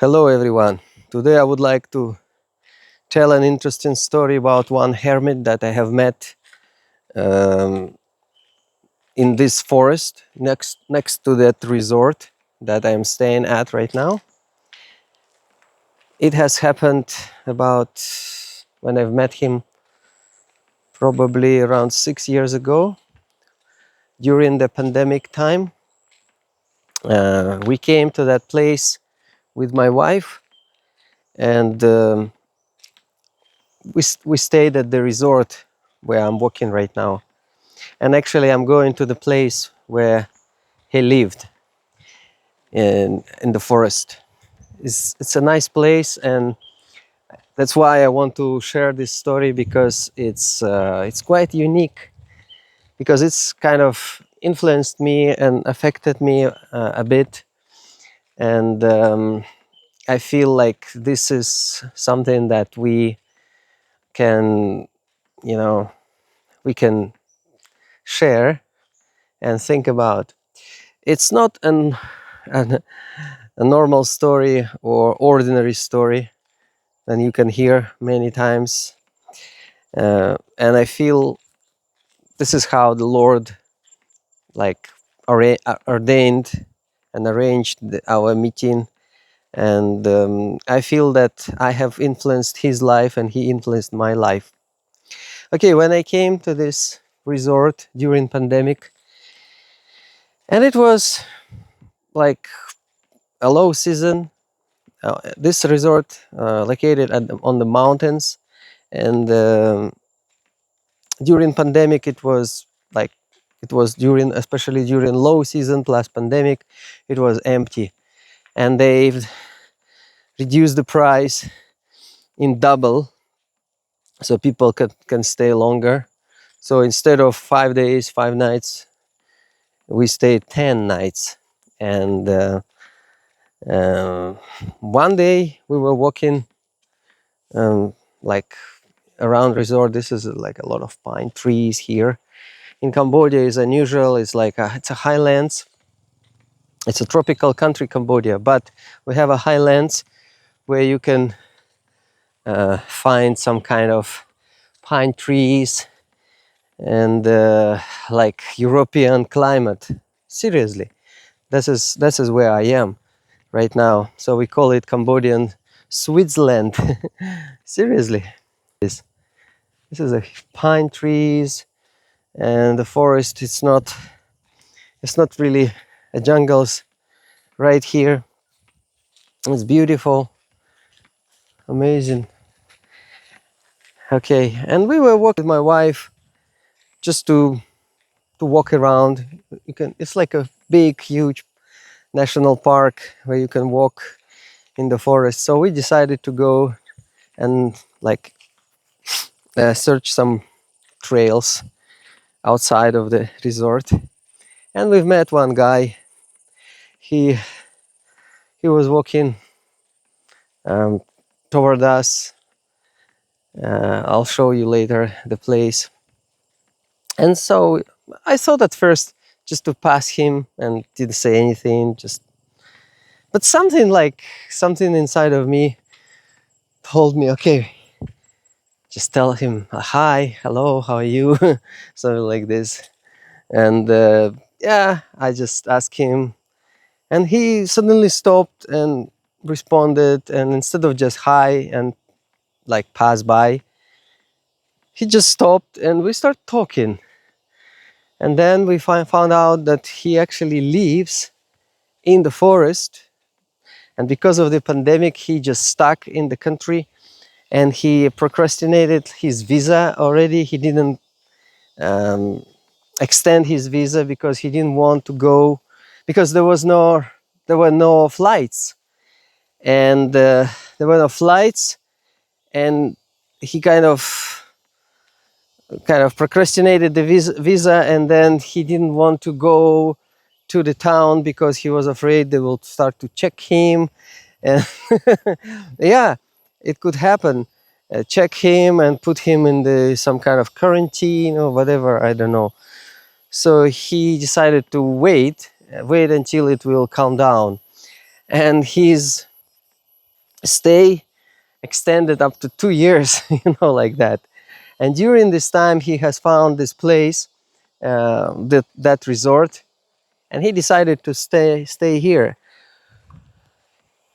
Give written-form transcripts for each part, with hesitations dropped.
Hello everyone. Today I would like to tell an interesting story about one hermit that I have met um, in this forest next to that resort that I am staying at right now. It has happened about when I've met him probably around 6 years ago during the pandemic time. We came to that place with my wife and we stayed at the resort where I'm working right now. And actually, I'm going to the place where he lived in the forest. It's a nice place, and that's why I want to share this story because it's quite unique. Because it's kind of influenced me and affected me a bit, and I feel like this is something that we can, you know, we can share and think about. It's not an a normal story or ordinary story than you can hear many times. And I feel this is how the Lord like ordained and arranged our meeting. And I feel that I have influenced his life and he influenced my life. Okay, when I came to this resort during pandemic, and it was like a low season. This resort located on the mountains, and during pandemic it was like it was during especially during low season plus pandemic it was empty, and they've reduced the price in double so people can stay longer. So instead of 5 days 5 nights, we stayed 10 nights. And uh, one day we were walking like around resort. This is like a lot of pine trees here in Cambodia. Is unusual. It's like it's a highlands. It's a tropical country, Cambodia, but we have a highlands where you can find some kind of pine trees and like European climate. Seriously, this is where I am right now. So we call it Cambodian Switzerland. Seriously, this is a pine trees and the forest. It's not really a jungles right here. It's beautiful, amazing. Okay, and we were walking with my wife just to walk around. You can. It's like a big, huge national park where you can walk in the forest. So we decided to go and like search some trails outside of the resort. And we've met one guy. He he was walking um, toward us. I'll show you later the place. And so I thought at first just to pass him and didn't say anything. But something inside of me told me, okay, just tell him hi, hello, how are you, something like this. And yeah, I just asked him, and he suddenly stopped and responded. And instead of just hi and like pass by, he just stopped and we start talking. And then we found out that he actually lives in the forest, and because of the pandemic he just stuck in the country, and he procrastinated his visa already. He didn't um, extend his visa because he didn't want to go, because there were no flights, and there were no flights, and he kind of procrastinated the visa, and then he didn't want to go to the town because he was afraid they will start to check him. And yeah, it could happen. Check him and put him in some kind of quarantine or whatever, I don't know. So he decided to wait until it will calm down. And stay extended up to 2 years, like that. And during this time, he has found this place, that resort, and he decided to stay here.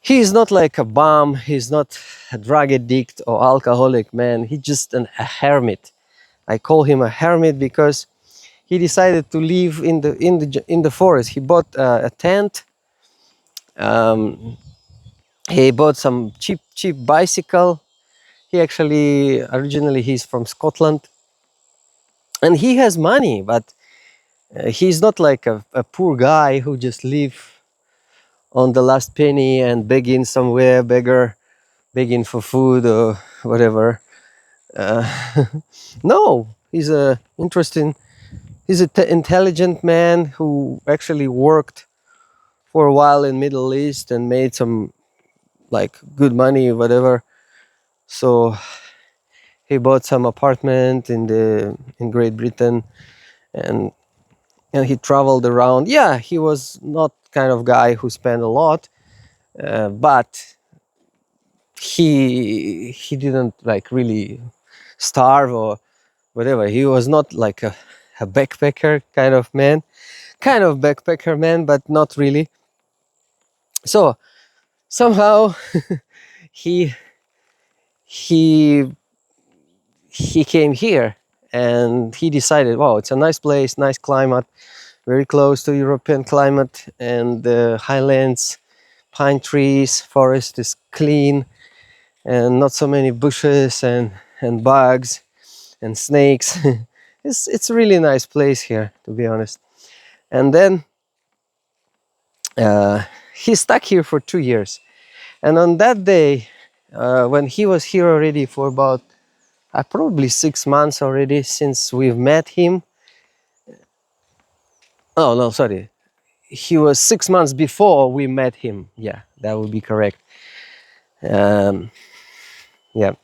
He is not like a bum. He's not a drug addict or alcoholic man. He's just a hermit. I call him a hermit because he decided to live in the forest. He bought a tent. Um, he bought some cheap bicycle. He actually originally he's from Scotland, and he has money, but he's not like a poor guy who just live on the last penny and begging somewhere, begging for food or whatever. Uh, no, he's a interesting. He's an intelligent man who actually worked for a while in Middle East and made some like good money, whatever. So he bought some apartment in Great Britain, and he traveled around. Yeah, he was not kind of guy who spent a lot, but he didn't like really starve or whatever. He was not like a backpacker kind of backpacker man, but not really. So somehow he he he came here, and he decided, wow, it's a nice place, nice climate, very close to European climate, and the highlands, pine trees, forest is clean, and not so many bushes and bugs and snakes. It's a really nice place here, to be honest. And then he stuck here for 2 years. And on that day, when he was here already for about probably 6 months already since we've met him. Oh no, sorry. He was 6 months before we met him. Yeah, that would be correct. Um, yeah,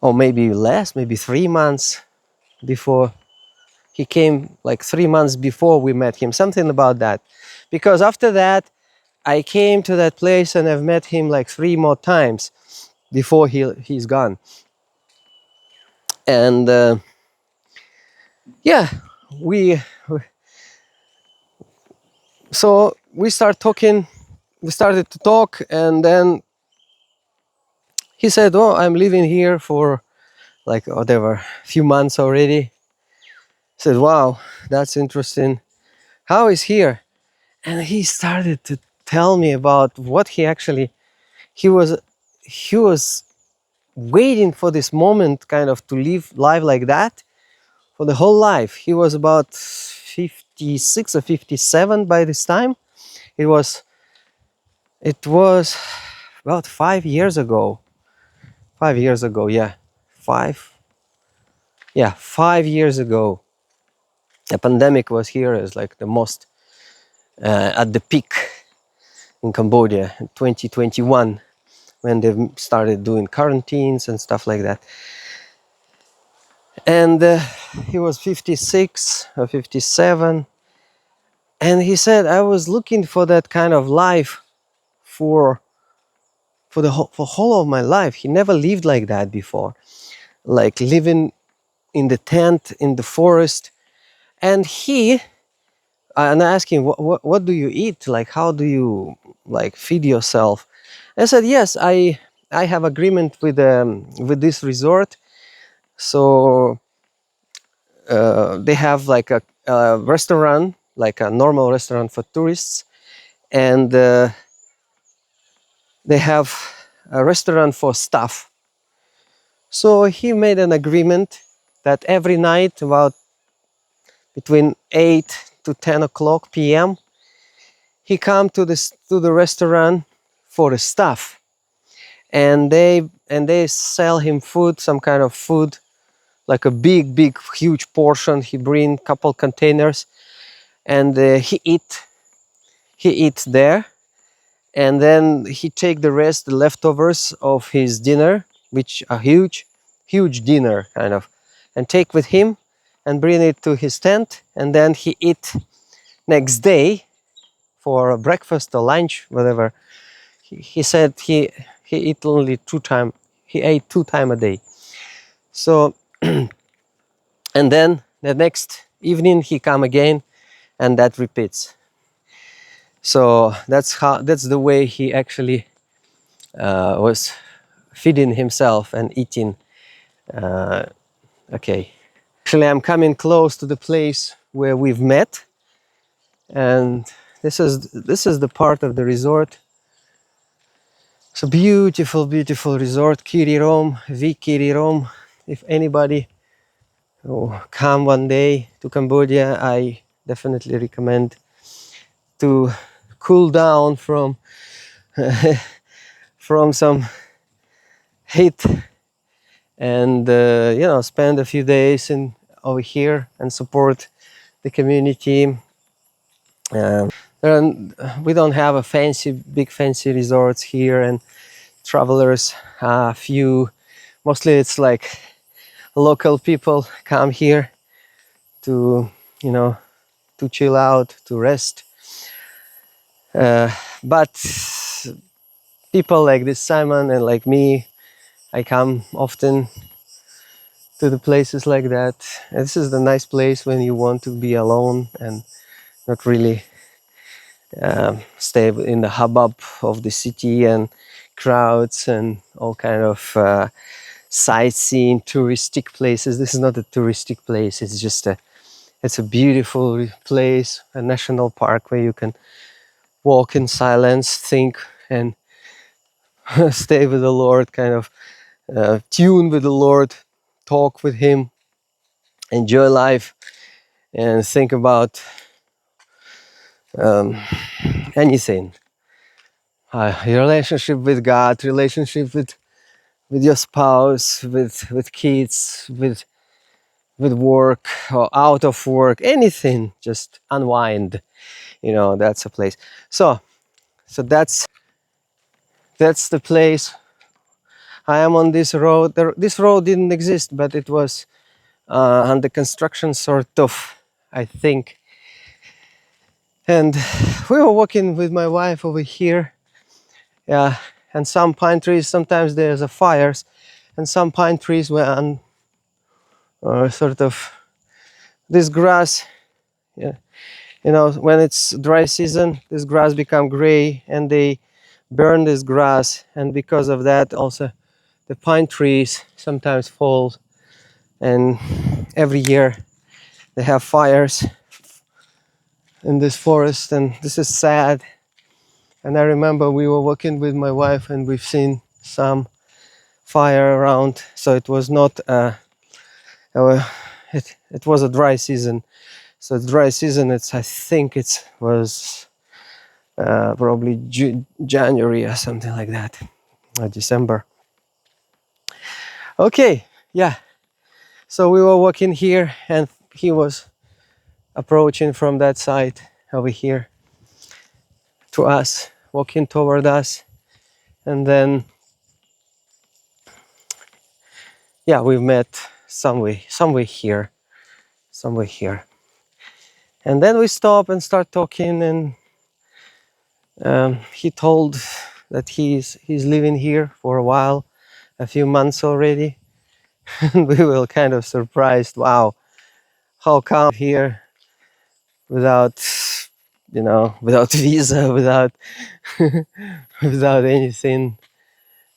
or maybe less, maybe 3 months before he came, like 3 months before we met him, something about that. Because after that, I came to that place and I've met him like 3 more times before he's gone. And yeah, we so we start talking. We started to talk, and then he said, "Oh, I'm living here for like whatever, few months already." I said, "Wow, that's interesting. How is here?" And he started to tell me about what he was waiting for this moment, kind of to live life like that for the whole life. He was about 56 or 57 by this time. It was about 5 years ago. 5 years ago, yeah, 5 years ago. The pandemic was here as like the most at the peak in Cambodia in 2021, when they started doing quarantines and stuff like that. And he was 56 or 57, and he said, I was looking for that kind of life for for whole of my life. He never lived like that before, like living in the tent in the forest. And I asked him, what do you eat? Like, how do you like feed yourself? I said, yes, I have agreement with this resort. So they have like a restaurant, like a normal restaurant for tourists, and they have a restaurant for staff. So he made an agreement that every night, about between 8 to 10 o'clock p.m., he come to the restaurant for the staff, and they sell him food, some kind of food, like a big huge portion. He bring couple containers, and he eats there, and then he take the rest, the leftovers of his dinner, which a huge dinner kind of, and take with him and bring it to his tent, and then he eat next day for breakfast or lunch, whatever. He said he he eat only 2 time. He ate 2 time a day. So and then the next evening he come again, and that repeats. So that's the way he actually was feeding himself and eating. Okay, actually I'm coming close to the place where we've met, and this is the part of the resort. It's a beautiful, beautiful resort, Kirirom, V Kirirom. If anybody come one day to Cambodia, I definitely recommend to cool down from some heat, and spend a few days in over here and support the community. Um, there we don't have a big fancy resorts here, and travelers, few. Mostly, it's like local people come here to, you know, to chill out, to rest. But people like this Simon and like me, I come often to the places like that. This is the nice place when you want to be alone and not really stay in the hubbub of the city and crowds and all kind of sightseeing touristic places. This is not a touristic place. It's a beautiful place, a national park where you can walk in silence, think, and stay with the Lord, kind of tune with the Lord, talk with Him, enjoy life, and think about um, anything. Your relationship with God, relationship with your spouse, with kids, with work or out of work, anything. Just unwind. That's a place. So that's the place. I am on this road. This road didn't exist, but it was under construction, sort of, I think. And we were walking with my wife over here. Yeah, and some pine trees. Sometimes there's a fires, and some pine trees were on sort of this grass. Yeah, when it's dry season, this grass become gray, and they burn this grass, and because of that, also the pine trees sometimes fall, and every year they have fires in this forest, and this is sad. And I remember we were walking with my wife, and we've seen some fire around. So it was not it was a dry season. So dry season, I think it was probably January or something like that, or December. Okay, yeah. So we were walking here, and he was approaching from that side over here to us, walking toward us, and then yeah, we've met somewhere here, and then we stop and start talking, and he told that he's living here for a while, a few months already, and we were kind of surprised. Wow, how come here without without visa, without anything,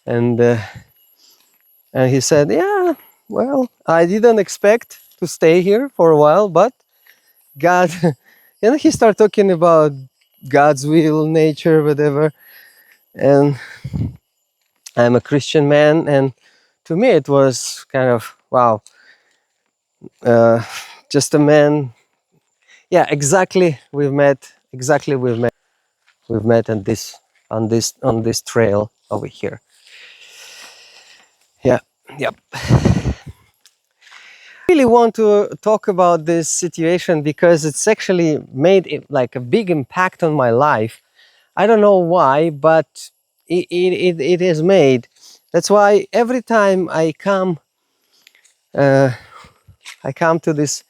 and he said, yeah, well, I didn't expect to stay here for a while, but God, he started talking about God's will, nature, whatever. And I'm a Christian man, and to me it was kind of wow, uh, just a man. Yeah, exactly. We've met on this trail over here. Yeah, yep. I really want to talk about this situation because it's actually made like a big impact on my life. I don't know why, but it is made. That's why every time uh, I come to this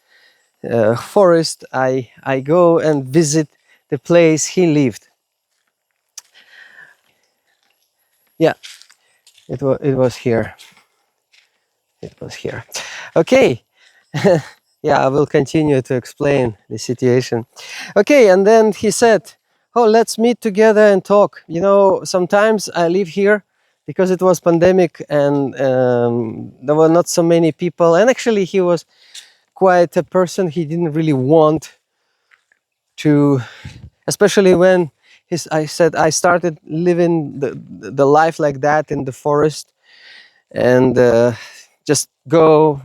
forest, I go and visit the place he lived. Yeah, It was here. It was here. Okay. Yeah, I will continue to explain the situation. Okay, and then he said, "Oh, let's meet together and talk. You know, sometimes I live here because it was pandemic and there were not so many people. And actually, he was quite a person. He didn't really want to, especially when I said I started living the life like that in the forest and just go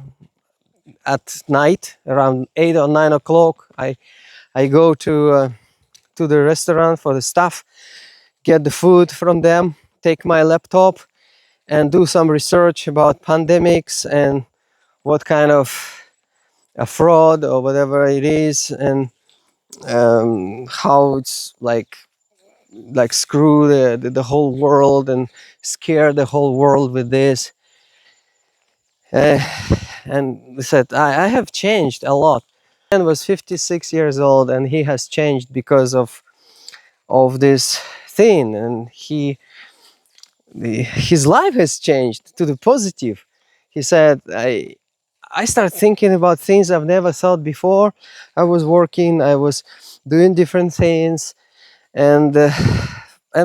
at night around 8 or 9 o'clock. I go to the restaurant for the stuff, get the food from them, take my laptop, and do some research about pandemics and what kind of a fraud or whatever it is, and how it's like screw the whole world and scare the whole world with this. Uh, and he said, I have changed a lot. Man was 56 years old and he has changed because of this thing, and his life has changed to the positive. He said, I started thinking about things I've never thought before. I was working, I was doing different things, and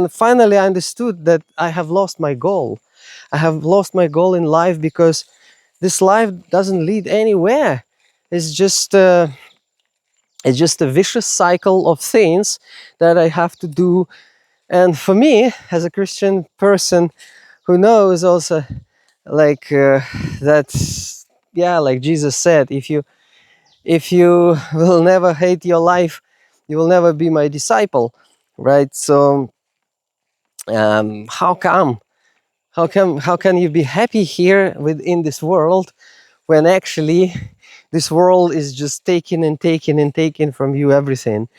finally I understood that I have lost my goal. I have lost my goal in life because this life doesn't lead anywhere. It's just it's just a vicious cycle of things that I have to do. And for me, as a Christian person who knows also, like that, yeah, like Jesus said, if you will never hate your life, you will never be my disciple, right? So how come? How can you be happy here within this world when actually this world is just taking and taking and taking from you everything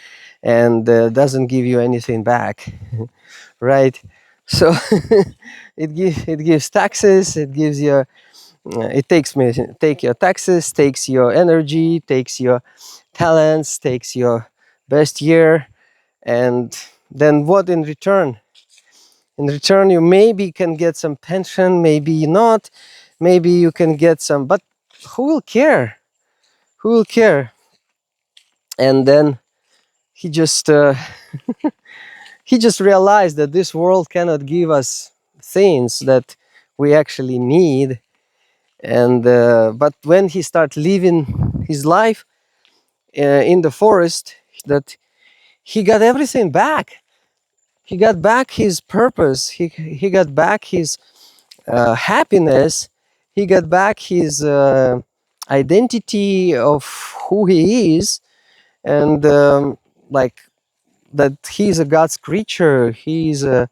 and doesn't give you anything back, right? So it gives taxes, it gives you it take your taxes, takes your energy, takes your talents, takes your best year, and then what in return? In return, you maybe can get some pension, maybe not, maybe you can get some, but who will care? Who will care? And then he just he just realized that this world cannot give us things that we actually need. And but when he started living his life in the forest, that he got everything back. He got back his purpose. He got back his happiness. He got back his identity of who he is, and like that he's a God's creature. He's a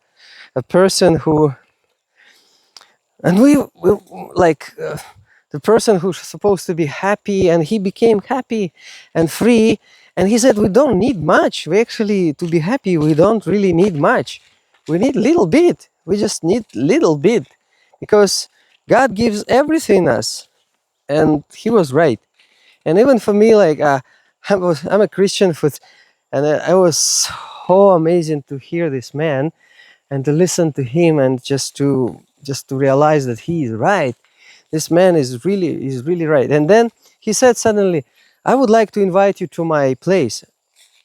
person who, and we like the person who's supposed to be happy, and he became happy and free. And he said, we don't need much. We actually, to be happy, we don't really need much. We need little bit. We just need little bit, because God gives everything us. And he was right. And even for me, like I'm a Christian, and I was so amazing to hear this man and to listen to him, and just to realize that he is right. This man is really right. And then he said suddenly, I would like to invite you to my place.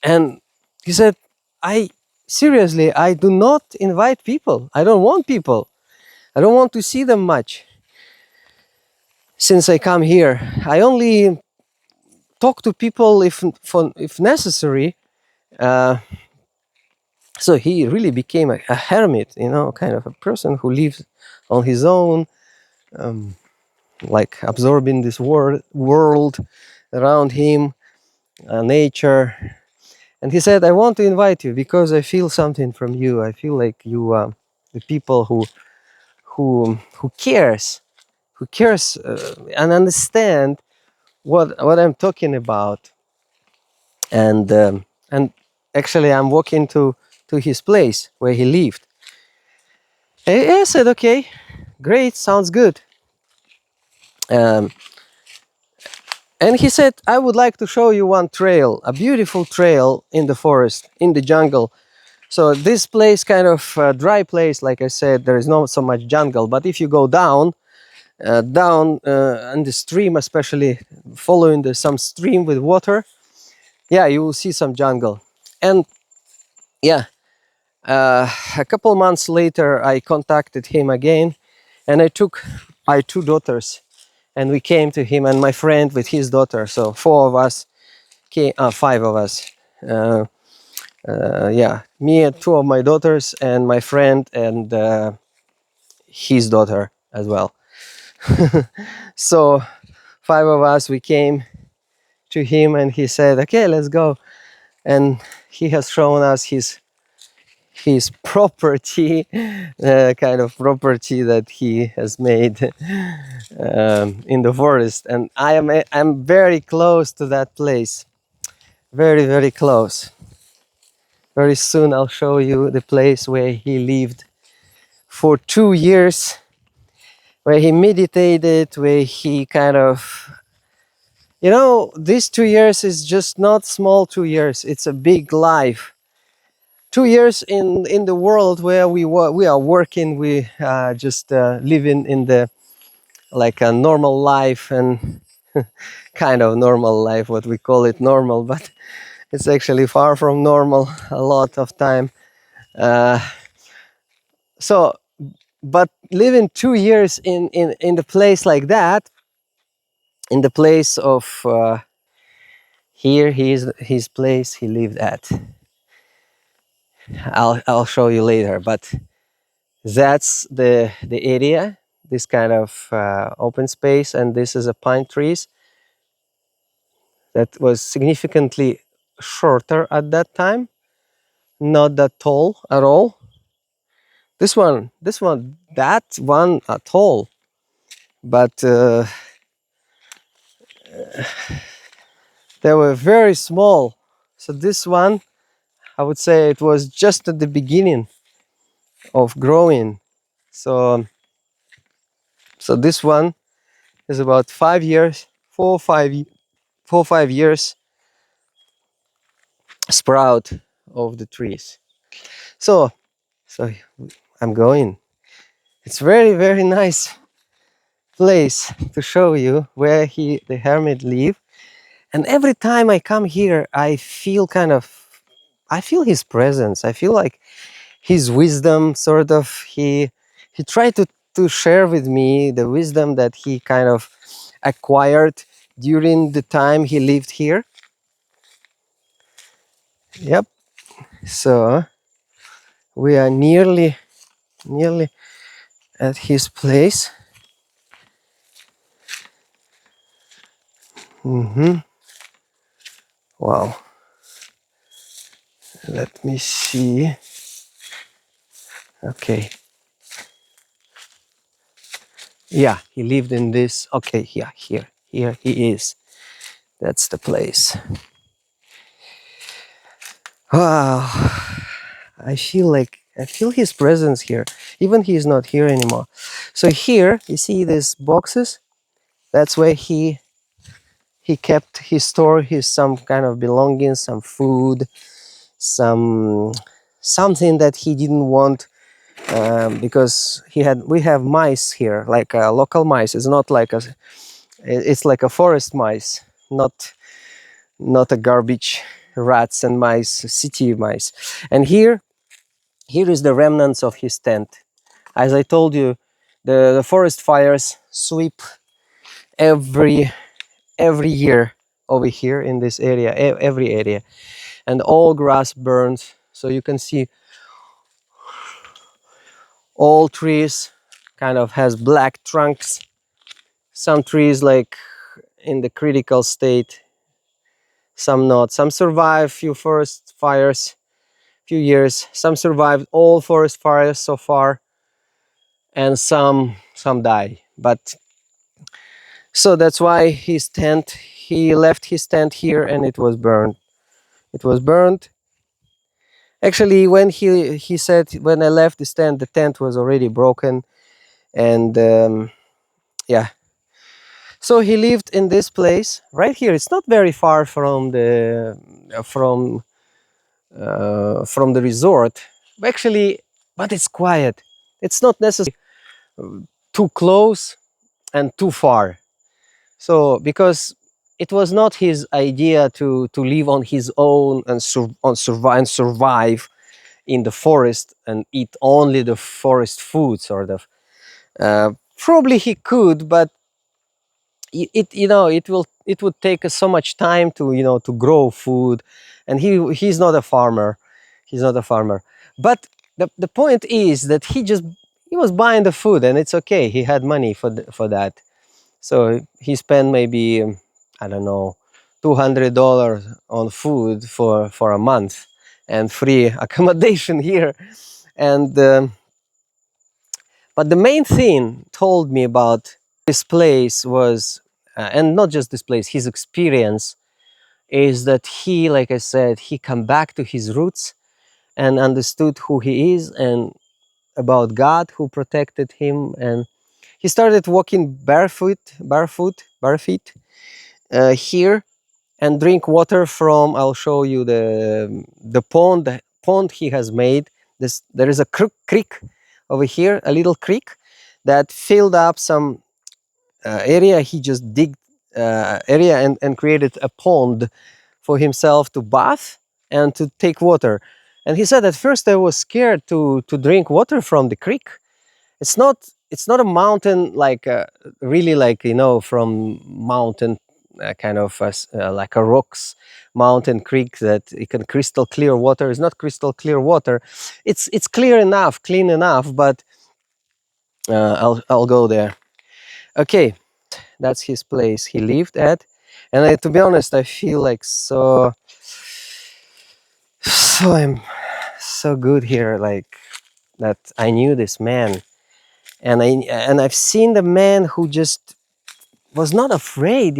And he said, I seriously, I do not invite people. I don't want people. I don't want to see them much since I come here. I only talk to people if necessary. uh, so he really became a hermit, kind of a person who lives on his own, um, like absorbing this world around him, nature. And he said, I want to invite you because I feel something from you. I feel like you, the people who cares and understand what I'm talking about. And actually I'm walking to his place where he lived. And I said, okay, great, sounds good. Um, And he said, I would like to show you one trail, a beautiful trail in the forest, in the jungle, So this place, kind of dry place, like I said, there is not so much jungle. But if you go down in the stream, especially following some stream with water, yeah, you will see some jungle. And yeah, a couple months later, I contacted him again, and I took my two daughters, and we came to him and my friend with his daughter. So four of us came, five of us. Uh, yeah, me and two of my daughters, and my friend and his daughter as well. So five of us, we came to him, and he said, "Okay, let's go." And he has shown us his property, kind of property that he has made in the forest. And I'm very close to that place, very very close. Very soon I'll show you the place where he lived for 2 years, where he meditated, where he kind of, these 2 years is just not small 2 years. It's a big life. 2 years in the world where we are working, we just living in the like a normal life, and kind of normal life, what we call it normal, but it's actually far from normal a lot of time. Uh, so, but living 2 years in the place like that, in the place of here, his place he lived at. I'll show you later, but that's the area, this kind of open space, and this is a pine trees that was significantly shorter at that time, not that tall at all. This one, that one at all, but they were very small. So this one, I would say it was just at the beginning of growing. So so this one is about 5 years, 4 or 5 years sprout of the trees. So so I'm going. It's very very nice place to show you where the hermit live. And every time I come here, I feel his presence. I feel like his wisdom, sort of. He tried to share with me the wisdom that he kind of acquired during the time he lived here. Yep. So we are nearly at his place. Wow. Let me see. Okay. Yeah, he lived in this. Okay, yeah, here he is. That's the place. Wow. I feel his presence here, even he is not here anymore. So here you see these boxes. That's where he kept, he stored his some kind of belongings, some food, something that he didn't want, because we have mice here, like local mice. It's not like it's like a forest mice, not a garbage rats and mice, city mice. And here is the remnants of his tent. As I told you, the forest fires sweep every year over here in this area, every area, and all grass burns. So you can see all trees kind of has black trunks. Some trees like in the critical state, some not. Some survive few forest fires, few years. Some survived all forest fires so far, and some die. But so that's why he left his tent here, and it was burned. It was burned. Actually, when he said, when I left the tent was already broken, and yeah. So he lived in this place right here. It's not very far from from the resort. Actually, but it's quiet. It's not necessarily too close and too far. So because it was not his idea to live on his own and survive in the forest and eat only the forest food, sort of. Probably he could, but it it would take so much time to to grow food, and he's not a farmer. He's not a farmer. But the point is that he was buying the food, and it's okay. He had money for that. So he spent maybe I don't know, $200 on food for a month, and free accommodation here. And but the main thing told me about this place was, and not just this place, his experience is that he, like I said, he come back to his roots and understood who he is and about God who protected him, and he started walking barefoot here, and drink water from. I'll show you the pond he has made. There is a creek over here, a little creek that filled up some area. He just digged area and created a pond for himself to bath and to take water. And he said, at first I was scared to drink water from the creek. It's not it's not a mountain like really, like from mountain kind of like a rocks mountain creek that it can crystal clear water. It's not crystal clear water. It's clear enough, clean enough, but I'll go there. Okay, that's his place he lived at. And to be honest, I feel like I'm so good here, like that I knew this man, and I've seen the man who just was not afraid,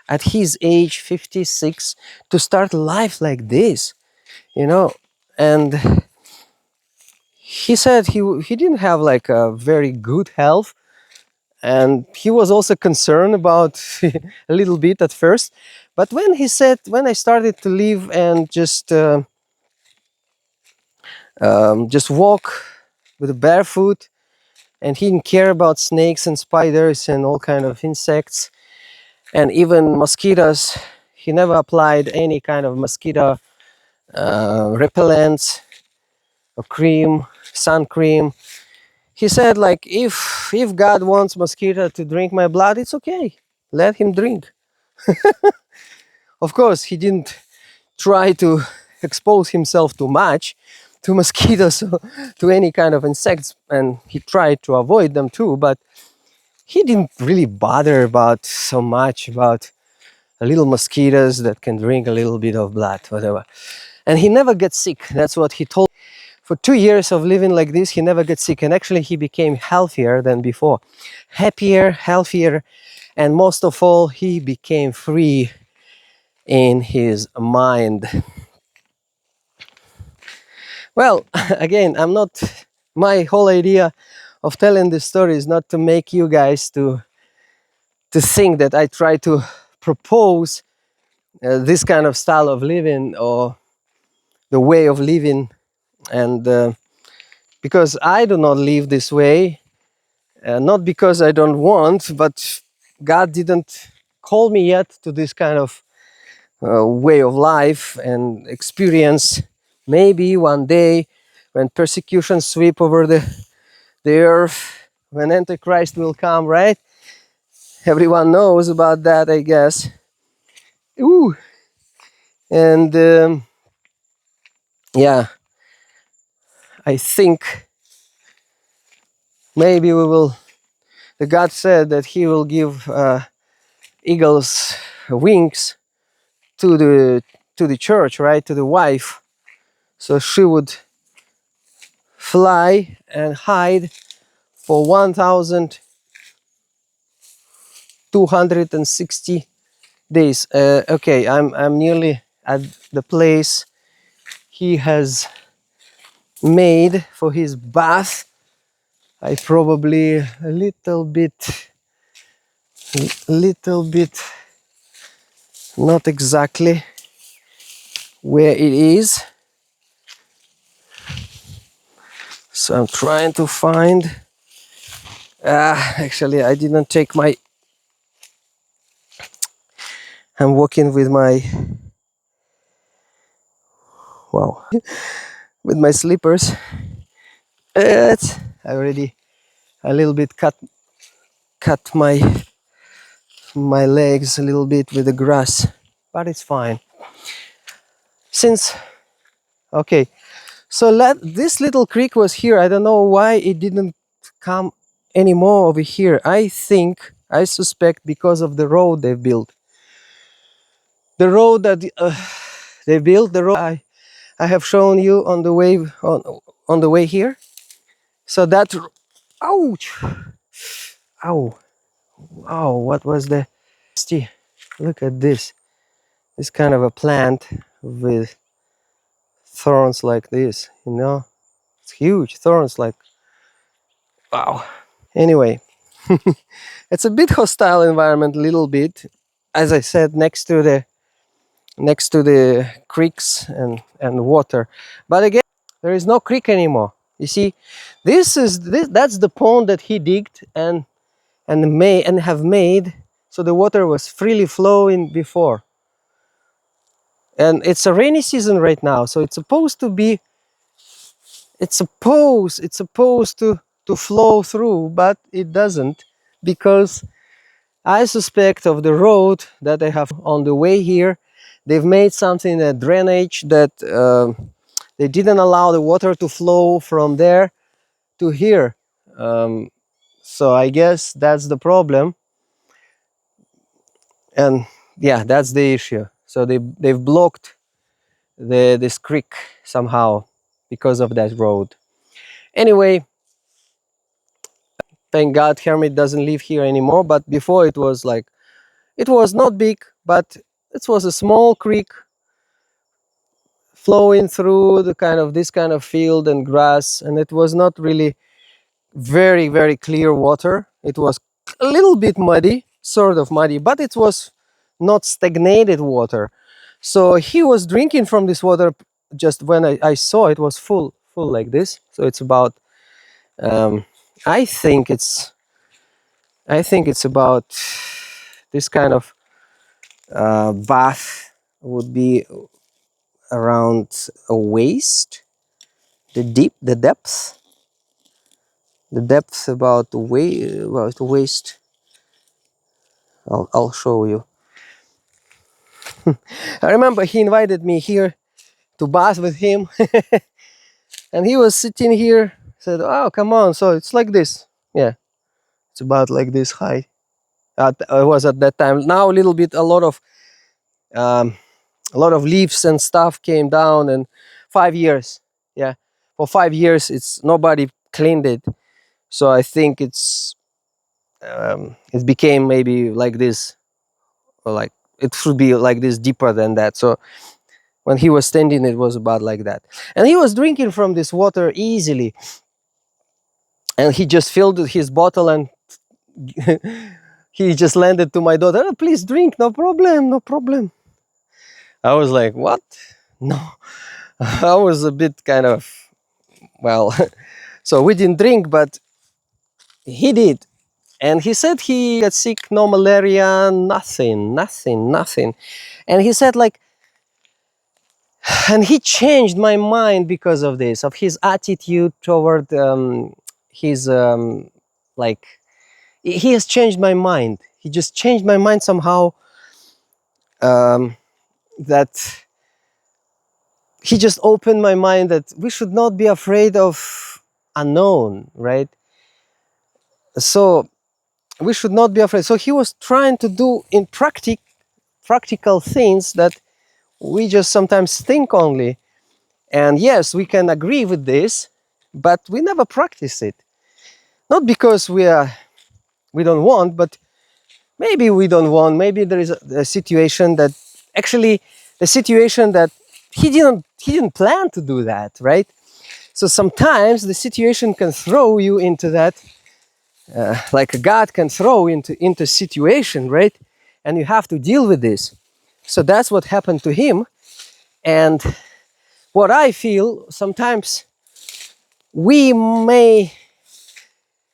at his age 56, to start life like this, you know. And he said he didn't have like a very good health, and he was also concerned about a little bit at first. But when he said, when I started to live and just walk with barefoot, and he didn't care about snakes and spiders and all kind of insects and even mosquitoes. He never applied any kind of mosquito repellents or cream, sun cream. He said, like, if God wants mosquito to drink my blood, it's okay. Let him drink. Of course, he didn't try to expose himself too much to mosquitoes or to any kind of insects, and he tried to avoid them too, but he didn't really bother about so much about a little mosquitoes that can drink a little bit of blood, whatever. And he never gets sick. That's what he told. For 2 years of living like this, he never gets sick. And actually, he became healthier than before. Happier, healthier, and most of all, he became free in his mind. Well, again, my whole idea of telling this story is not to make you guys to think that I try to propose this kind of style of living or the way of living, and because I do not live this way, not because I don't want, but God didn't call me yet to this kind of way of life and experience. Maybe one day, when persecution sweep over the earth, when Antichrist will come, right? Everyone knows about that, I guess. Ooh. And yeah, I think maybe we will. The God said that He will give eagles wings to the church, right? To the wife, so she would fly and hide for 1,260 days. Okay, I'm nearly at the place he has made for his bath. I probably a little bit, not exactly where it is. So I'm trying to find. Actually, I didn't take my. I'm walking with my. Wow, with my slippers. I already a little bit cut my legs a little bit with the grass, but it's fine. Since okay, so this little creek was here. I don't know why it didn't come anymore over here. I suspect because of the road they built. The road that they built, the road I have shown you on the way on the way here. So that, ouch, ow, ow, what was the? See, look at this. It's kind of a plant with thorns like this. You know, it's huge thorns. Like, wow. Anyway, it's a bit hostile environment, a little bit. As I said, next to the creeks and water. But again, there is no creek anymore. You see, that's the pond that he digged and have made, so the water was freely flowing before. And it's a rainy season right now, so it's supposed to flow through, but it doesn't, because I suspect of the road that I have on the way here, they've made something, a drainage that they didn't allow the water to flow from there to here. So I guess that's the problem. And yeah, that's the issue. So they've blocked this creek somehow because of that road. Anyway, thank God Hermit doesn't live here anymore. But before it was like, it was not big, but it was a small creek flowing through the this kind of field and grass, and it was not really very clear water. It was a little bit muddy, sort of muddy, but it was not stagnated water. So he was drinking from this water. Just when I saw it was full like this. So it's about um, I think it's about this kind of bath would be around a waist, the depth. The depth about the waist. I'll show you. I remember he invited me here to bath with him, and he was sitting here. Said, "Oh, come on!" So it's like this. Yeah, it's about like this high. I was at that time. Now a little bit, um, a lot of leaves and stuff came down, and 5 years. Yeah, for 5 years, it's nobody cleaned it. So I think it became maybe like this, or like it should be like this deeper than that. So when he was standing, it was about like that, and he was drinking from this water easily, and he just filled his bottle and he just landed to my daughter. "Oh, please drink, no problem, no problem." I was like, what? No. I was a bit kind of, well, so we didn't drink, but he did. And he said he got sick, no malaria, nothing. And he said, like, and he changed my mind because of this, of his attitude toward his like, he has changed my mind. He just changed my mind somehow. That he just opened my mind that we should not be afraid of unknown, right? So we should not be afraid. So he was trying to do in practical things that we just sometimes think only. And yes, we can agree with this, but we never practice it. Not because we don't want, but maybe we don't want. Maybe there is a situation that actually the situation that he didn't plan to do that, right? So sometimes the situation can throw you into that, like God can throw into situation, right? And you have to deal with this. So that's what happened to him. And what I feel sometimes, we may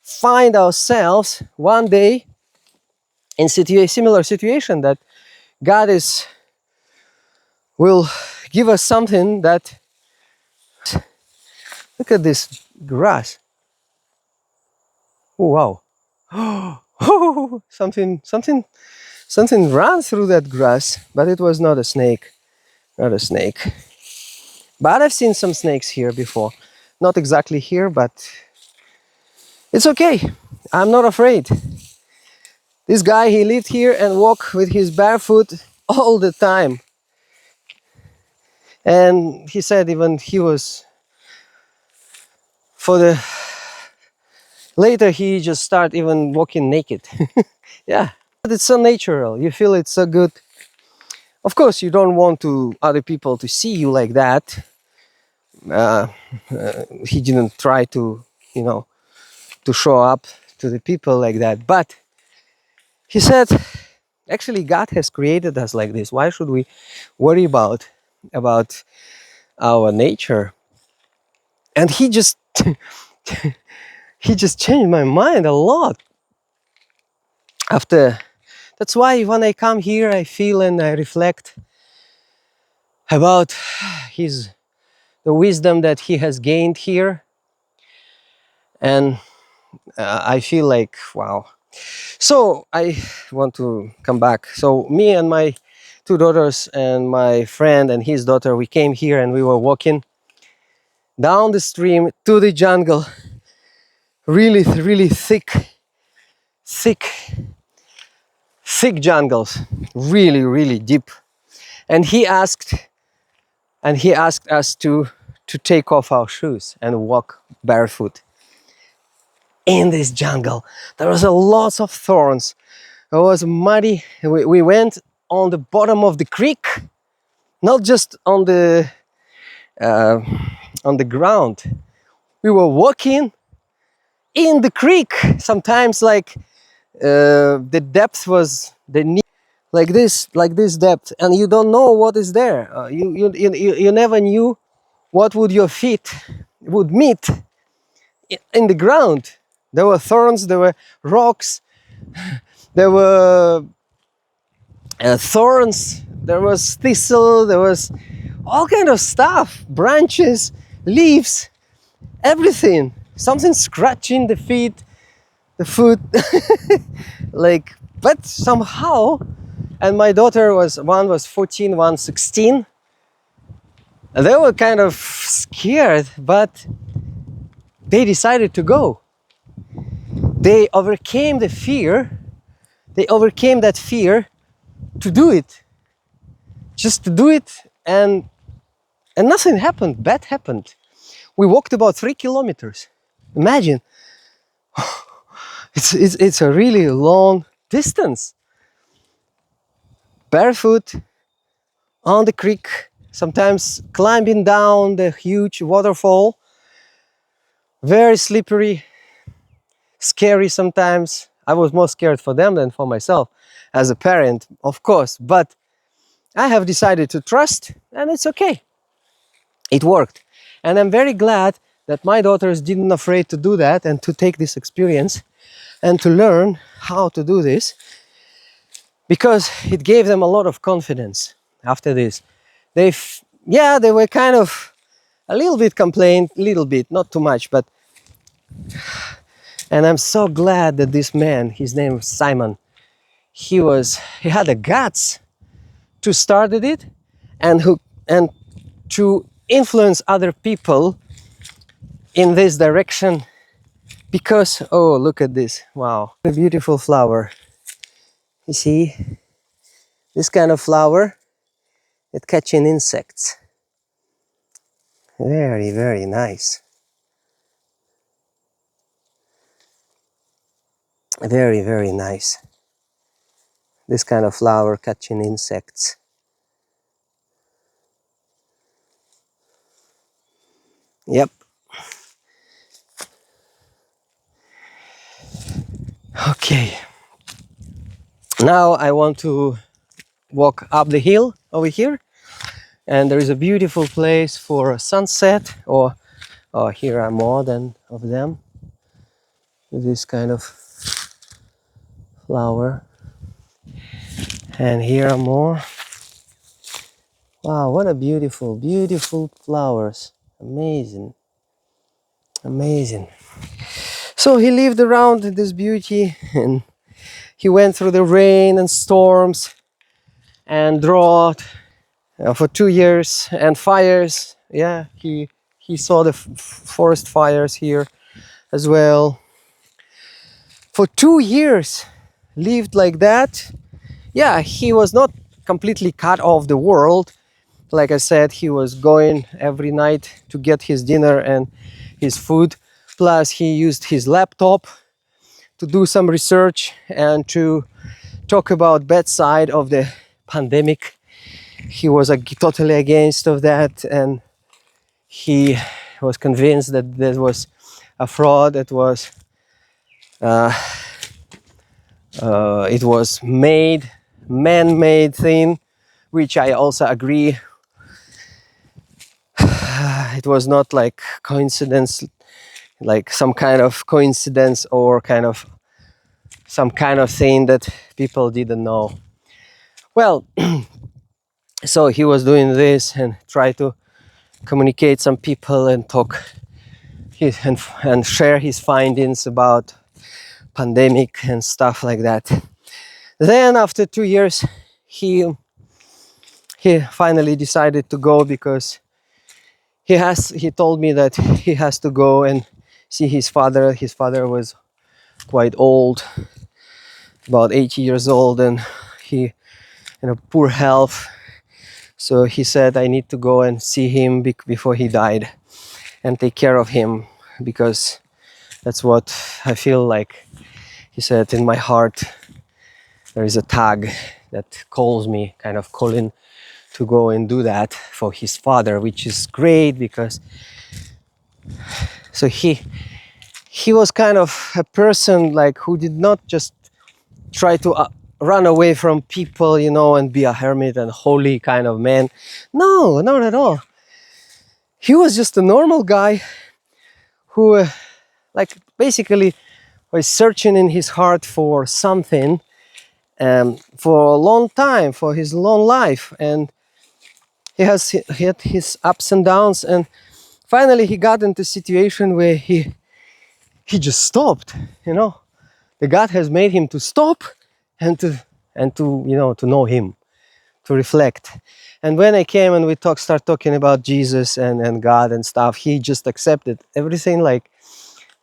find ourselves one day in similar situation, that God will give us something that, look at this grass. Oh wow. Oh, something ran through that grass, but it was not a snake. Not a snake. But I've seen some snakes here before. Not exactly here, but it's okay. I'm not afraid. This guy, he lived here and walked with his barefoot all the time. And he said even he was, for the, later he just started even walking naked. Yeah, but it's so natural. You feel it's so good. Of course, you don't want to other people to see you like that. Uh, he didn't try to, you know, to show up to the people like that. But he said, actually, God has created us like this. Why should we worry about our nature? And he just he just changed my mind a lot. After, that's why when I come here, I feel and I reflect about the wisdom that he has gained here, and I feel like wow. So I want to come back. So me and my two daughters and my friend and his daughter, we came here and we were walking down the stream to the jungle. Really, really thick, thick jungles. Really, really deep. And he asked us to take off our shoes and walk barefoot in this jungle. There was a lots of thorns. It was muddy. We went on the bottom of the creek, not just uh, on the ground. We were walking in the creek. Sometimes, like the depth was the knee, like this depth, and you don't know what is there. You never knew what would your feet would meet in the ground. There were thorns, there were rocks, there were thorns, there was thistle, there was all kind of stuff, branches, leaves, everything. Something scratching the feet, the foot, like. But somehow, and my daughter one was 14, one 16. They were kind of scared, but they decided to go. They overcame the fear. They overcame that fear to do it. Just to do it, and nothing happened. Bad happened. We walked about 3 kilometers. Imagine. It's a really long distance. Barefoot on the creek, sometimes climbing down the huge waterfall. Very slippery, scary sometimes. I was more scared for them than for myself as a parent, of course, but I have decided to trust, and it's okay. It worked. And I'm very glad that my daughters didn't afraid to do that and to take this experience and to learn how to do this, because it gave them a lot of confidence after this. They were kind of a little bit complained, little bit, not too much, but, and I'm so glad that this man, his name was Simon, he had the guts to start it, and to influence other people in this direction. Because, oh, look at this, wow, a beautiful flower. You see, this kind of flower, it catching insects. Very, very nice. Very, very nice. This kind of flower catching insects. Yep. Okay. Now I want to walk up the hill over here, and there is a beautiful place for a sunset, or Oh, here are more than of them. This kind of flower. And here are more. Wow, what a beautiful, beautiful flowers. Amazing. Amazing. So he lived around this beauty, and he went through the rain and storms and drought for 2 years, and fires. Yeah, he saw the forest fires here as well. For 2 years, lived like that. Yeah, he was not completely cut off the world. Like I said, he was going every night to get his dinner and his food. Plus, he used his laptop to do some research and to talk about bad side of the pandemic. He was totally against of that, and he was convinced that there was a fraud. Uh, it was man-made thing, which I also agree. It was not like coincidence, like some kind of coincidence or kind of some kind of thing that people didn't know. Well, so he was doing this and try to communicate some people and talk and share his findings about pandemic and stuff like that. Then after 2 years, he finally decided to go because he told me that he has to go and see his father. His father was quite old, about 80 years old, and he in a poor health. So he said, I need to go and see him before he died and take care of him, because that's what I feel like. He said, in my heart there is a tag that calls me, kind of calling to go and do that for his father, which is great because so he was kind of a person like who did not just try to run away from people, you know, and be a hermit and holy kind of man. No, not at all. He was just a normal guy who like basically was searching in his heart for something for a long time, for his long life, and he had his ups and downs, and finally he got into a situation where he just stopped, you know. The God has made him to stop and to you know, to know him, to reflect. And when I came and we start talking about Jesus and God and stuff, he just accepted everything like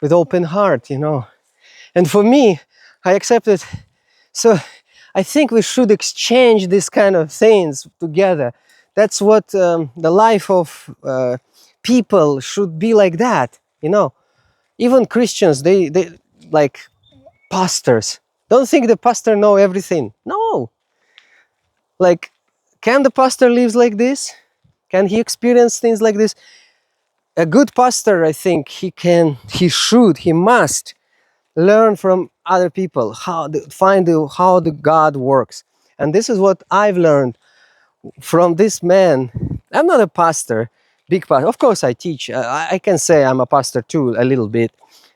with open heart, you know. And for me, I accepted. So I think we should exchange these kind of things together. That's what the life of people should be, like that, you know. Even Christians, they like pastors. Don't think the pastor know everything. No. Like, can the pastor live like this? Can he experience things like this? A good pastor, I think, he must learn from other people, how the God works. And this is what I've learned from this man. I'm not a pastor, big pastor. Of course, I teach. I can say I'm a pastor too, a little bit.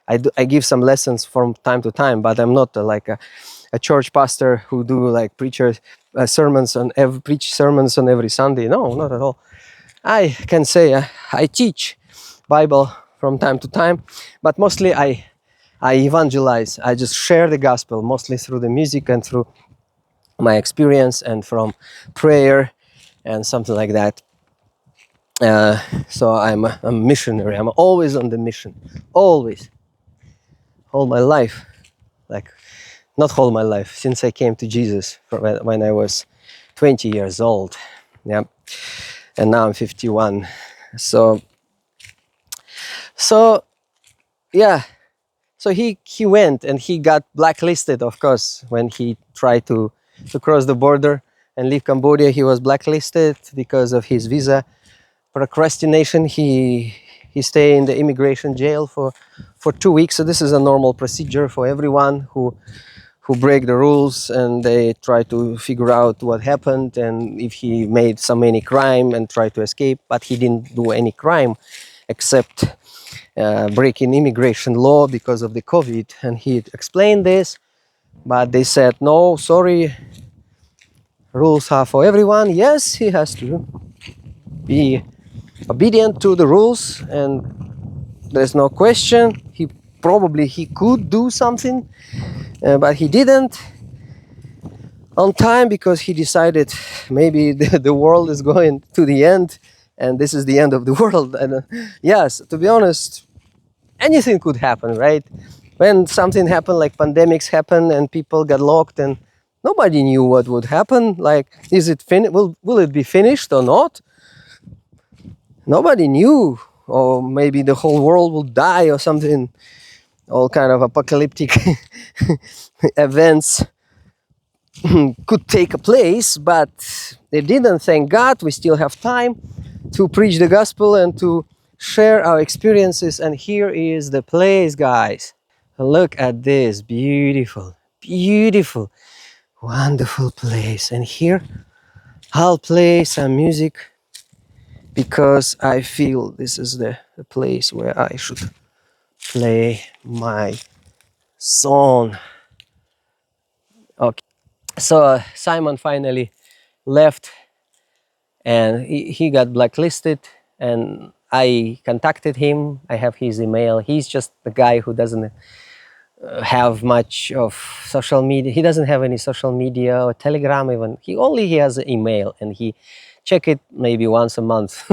I give some lessons from time to time, but I'm not like a church pastor who do like preach sermons on every Sunday. No, not at all. I can say I teach Bible from time to time, but mostly I evangelize. I just share the gospel, mostly through the music and through my experience and from prayer and something like that. So I'm a missionary. I'm always on the mission, always, all my life. Like, not all my life, since I came to Jesus when I was 20 years old. Yeah, and now I'm 51. So yeah. So he went and he got blacklisted, of course, when he tried to cross the border and leave Cambodia. He was blacklisted because of his visa procrastination. He stayed in the immigration jail for 2 weeks. So this is a normal procedure for everyone who break the rules, and they try to figure out what happened and if he made any crime and try to escape. But he didn't do any crime accept breaking immigration law because of the COVID, and he explained this, but they said no, sorry, rules are for everyone. Yes, he has to be obedient to the rules, and there's no question. He could do something, but he didn't on time because he decided maybe the world is going to the end, and this is the end of the world. And yes, to be honest, anything could happen, right? When something happened, like pandemics happen and people got locked, and nobody knew what would happen. Like, is it will it be finished or not? Nobody knew. Or maybe the whole world will die or something. All kind of apocalyptic events could take a place, but they didn't. Thank God, we still have time to preach the gospel and to share our experiences. And here is the place, guys. Look at this beautiful, beautiful, wonderful place. And here I'll play some music because I feel this is the place where I should play my song. Okay. So Simon finally left, and he got blacklisted, and I contacted him. I have his email. He's just the guy who doesn't have much of social media. He doesn't have any social media or Telegram even. He has an email, and he check it maybe once a month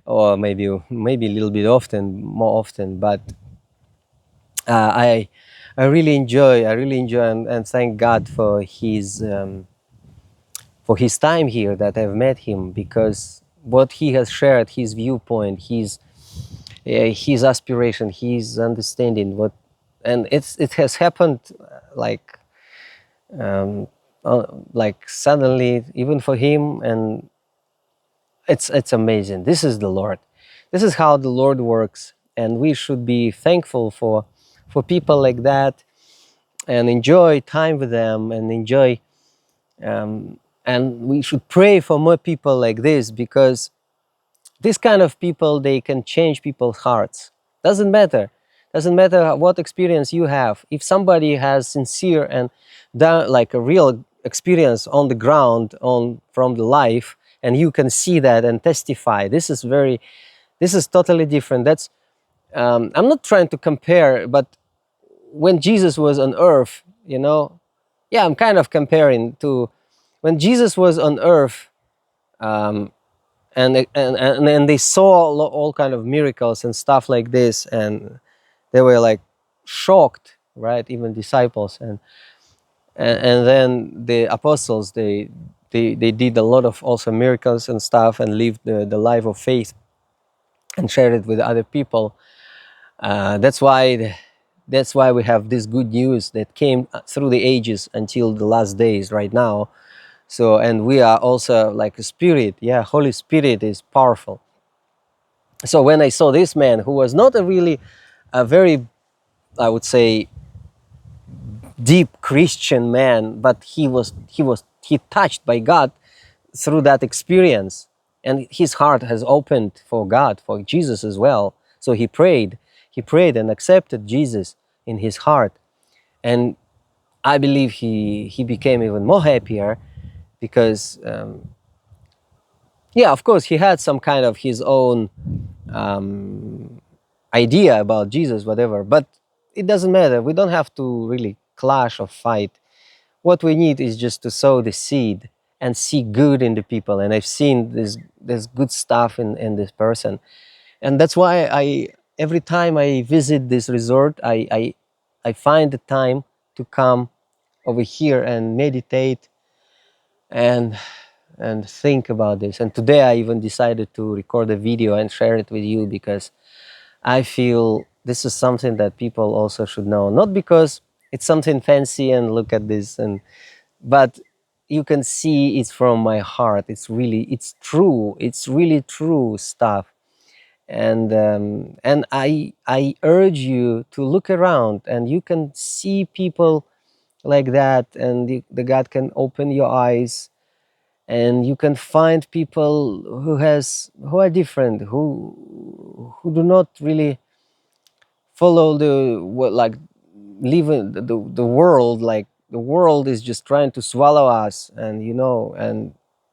or maybe a little bit more often. But uh, I I really enjoy and thank God for his time here that I've met him, because what he has shared, his viewpoint, his aspiration, his understanding, and it has happened like like suddenly even for him, and it's amazing. This is the Lord. This is how the Lord works, and we should be thankful for people like that and enjoy time with them and enjoy and we should pray for more people like this, because this kind of people, they can change people's hearts. Doesn't matter what experience you have. If somebody has sincere and like a real experience on the ground, on from the life, and you can see that and testify, this is totally different. That's I'm not trying to compare, but when Jesus was on earth, yeah, I'm kind of comparing to when Jesus was on earth, um, and they saw all kind of miracles and stuff like this, and they were like shocked, right? Even disciples, and then the apostles, they did a lot of also miracles and stuff, and lived the life of faith and shared it with other people. That's why we have this good news that came through the ages until the last days right now. So, and we are also like a spirit. Yeah, Holy Spirit is powerful. So when I saw this man who was not a very, I would say, deep Christian man, but he touched by God through that experience, and his heart has opened for God, for Jesus as well. So he prayed and accepted Jesus in his heart, and I believe he became even more happier because yeah, of course he had some kind of his own idea about Jesus, whatever, but it doesn't matter. We don't have to really clash or fight. What we need is just to sow the seed and see good in the people. And I've seen this good stuff in this person. And that's why every time I visit this resort, I find the time to come over here and meditate and think about this. And today I even decided to record a video and share it with you, because I feel this is something that people also should know. Not because it's something fancy and look at this, but you can see it's from my heart. It's true. It's really true stuff. And I urge you to look around, and you can see people like that, and the God can open your eyes, and you can find people who are different, who do not really follow like live in the world. Like the world is just trying to swallow us, and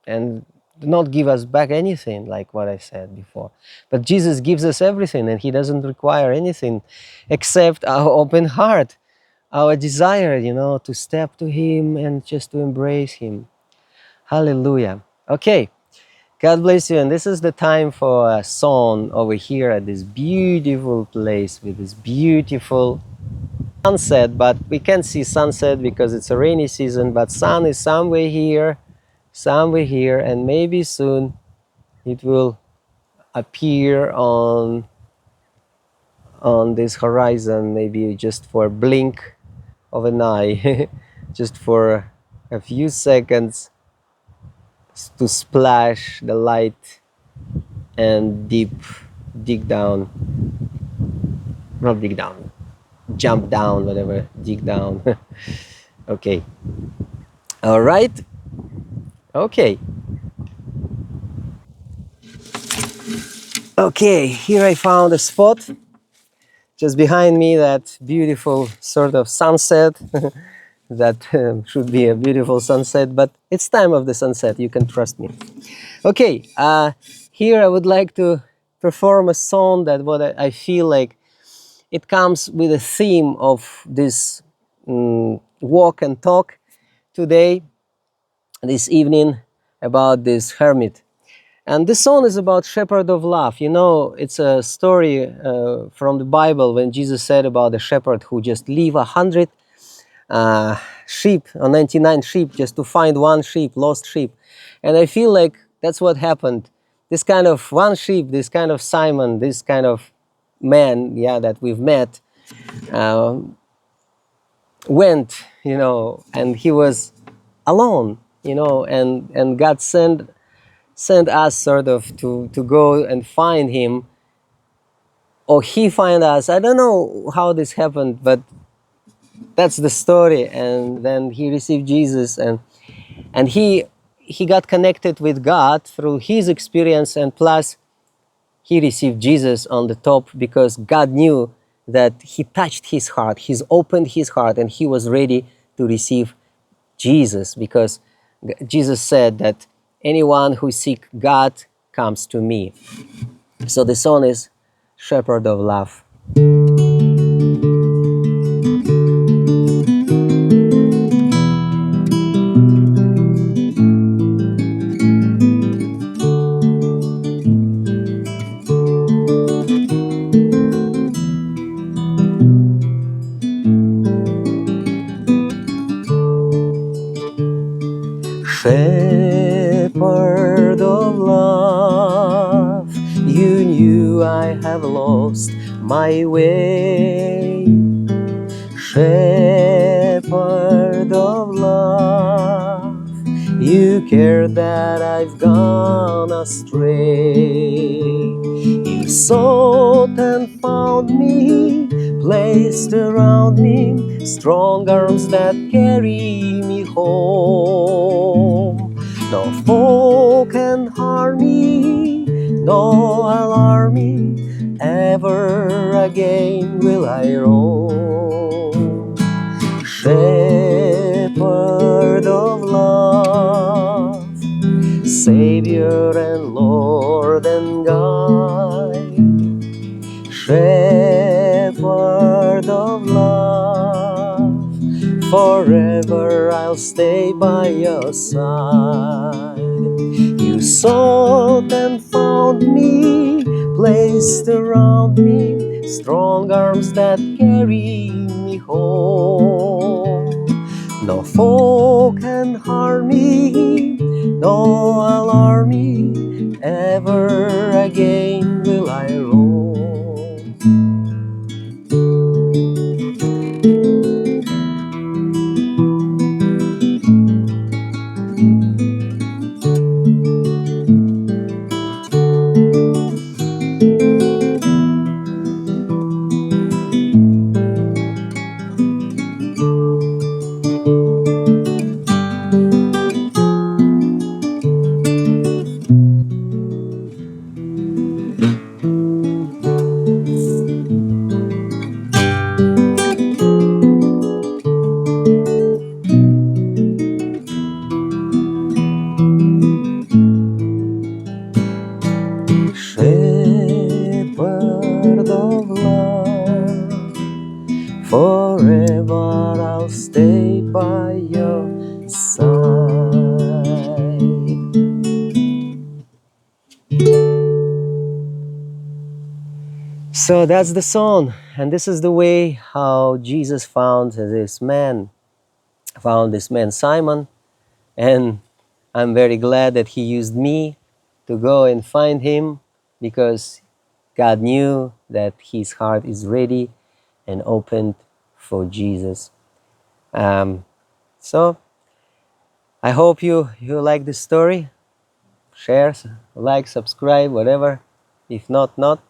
and do not give us back anything, like what I said before. But Jesus gives us everything, and he doesn't require anything except our open heart, our desire, to step to him and just to embrace him. Hallelujah. Okay, God bless you. And this is the time for a song over here at this beautiful place with this beautiful sunset. But we can't see sunset because it's a rainy season, but sun is somewhere here, and maybe soon it will appear on this horizon, maybe just for a blink of an eye, just for a few seconds, to splash the light and dig down, not dig down, jump down, whatever, dig down. Okay, all right, okay. Okay, here I found a spot just behind me, that beautiful sort of sunset. That should be a beautiful sunset, but it's time of the sunset, you can trust me. Okay, here I would like to perform a song that what I feel like it comes with a theme of this walk and talk today, this evening, about this hermit. And this song is about shepherd of love. It's a story from the Bible, when Jesus said about the shepherd who just leave 100 sheep or 99 sheep just to find one sheep, lost sheep. And I feel like that's what happened. This kind of one sheep, this kind of Simon, this kind of man, that we've met, went, and he was alone, and God sent us sort of to go and find him, or he find us. I don't know how this happened, but that's the story. And then he received Jesus, and he got connected with God through his experience, and plus he received Jesus on the top, because God knew that he touched his heart, he's opened his heart, and he was ready to receive Jesus, because Jesus said that anyone who seeks God comes to me. So the song is Shepherd of Love. Shepherd of love, you knew I have lost my way. Shepherd of love, you care that I've gone astray. You sought and found me, placed around me strong arms that carry me home. No foe can harm me, no alarm me, ever again will I roam. Shepherd of love, Savior and Lord and Guide, Shepherd of love, forever I'll stay by your side. You sought and found me, placed around me strong arms that carry me home. No foe can harm me, no alarm me, ever again will I roam. Forever I'll stay by your side. So that's the song, and this is the way how Jesus found this man, Simon, and I'm very glad that he used me to go and find him, because God knew that his heart is ready and opened for Jesus. So I hope you like this story. Share, like, subscribe, whatever. If not, not.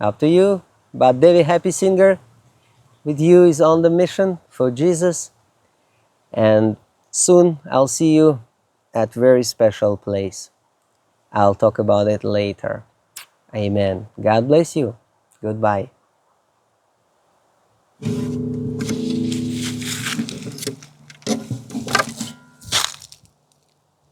Up to you. But David Happy Singer with you is on the mission for Jesus. And soon I'll see you at very special place. I'll talk about it later. Amen. God bless you. Goodbye.